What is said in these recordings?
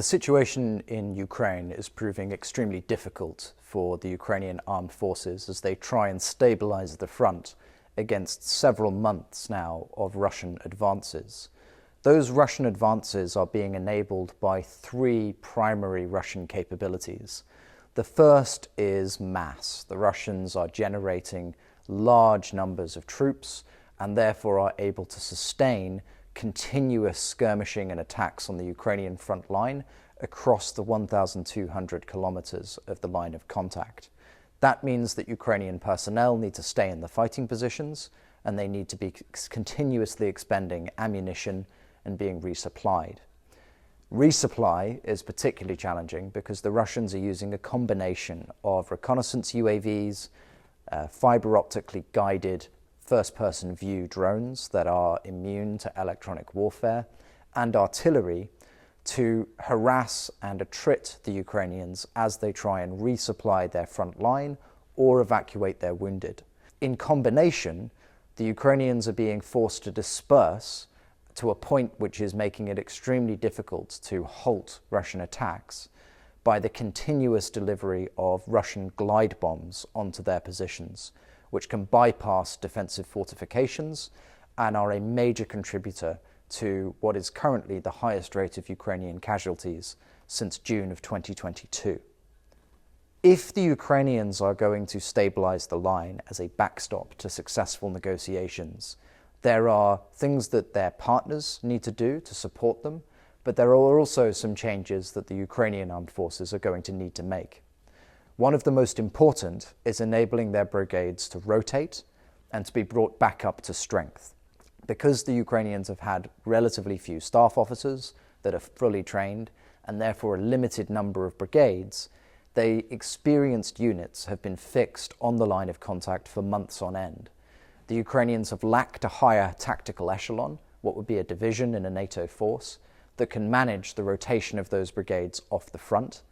The situation in Ukraine is proving extremely difficult for the Ukrainian armed forces as they try and stabilise the front against several months now of Russian advances. Those Russian advances are being enabled by three primary Russian capabilities. The first is mass. The Russians are generating large numbers of troops and therefore are able to sustain continuous skirmishing and attacks on the Ukrainian front line across the 1,200 kilometers of the line of contact. That means that Ukrainian personnel need to stay in the fighting positions and they need to be continuously expending ammunition and being resupplied. Resupply is particularly challenging because the Russians are using a combination of reconnaissance UAVs, fiber optically guided first-person view drones that are immune to electronic warfare, and artillery to harass and attrit the Ukrainians as they try and resupply their front line or evacuate their wounded. In combination, the Ukrainians are being forced to disperse to a point which is making it extremely difficult to halt Russian attacks by the continuous delivery of Russian glide bombs onto their positions, which can bypass defensive fortifications and are a major contributor to what is currently the highest rate of Ukrainian casualties since June of 2022. If the Ukrainians are going to stabilize the line as a backstop to successful negotiations, there are things that their partners need to do to support them, but there are also some changes that the Ukrainian armed forces are going to need to make. One of the most important is enabling their brigades to rotate and to be brought back up to strength. Because the Ukrainians have had relatively few staff officers that are fully trained and therefore a limited number of brigades, they experienced units have been fixed on the line of contact for months on end. The Ukrainians have lacked a higher tactical echelon, what would be a division in a NATO force, that can manage the rotation of those brigades off the front.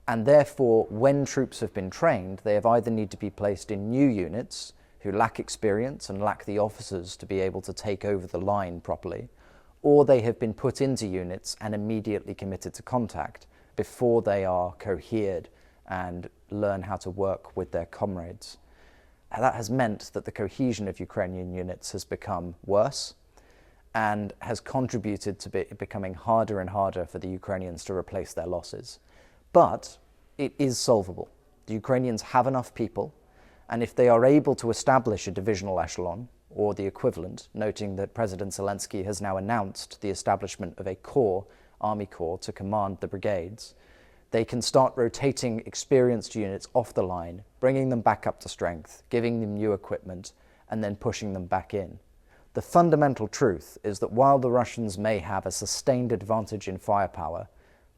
And therefore, when troops have been trained, they have either need to be placed in new units who lack experience and lack the officers to be able to take over the line properly, or they have been put into units and immediately committed to contact before they are cohered and learn how to work with their comrades. That has meant that the cohesion of Ukrainian units has become worse and has contributed to it becoming harder and harder for the Ukrainians to replace their losses. But it is solvable. The Ukrainians have enough people, and if they are able to establish a divisional echelon, or the equivalent, noting that President Zelensky has now announced the establishment of a corps, army corps, to command the brigades, they can start rotating experienced units off the line, bringing them back up to strength, giving them new equipment, and then pushing them back in. The fundamental truth is that while the Russians may have a sustained advantage in firepower,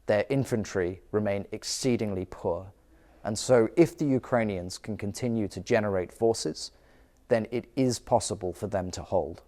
their infantry remain exceedingly poor. And so if the Ukrainians can continue to generate forces, then it is possible for them to hold.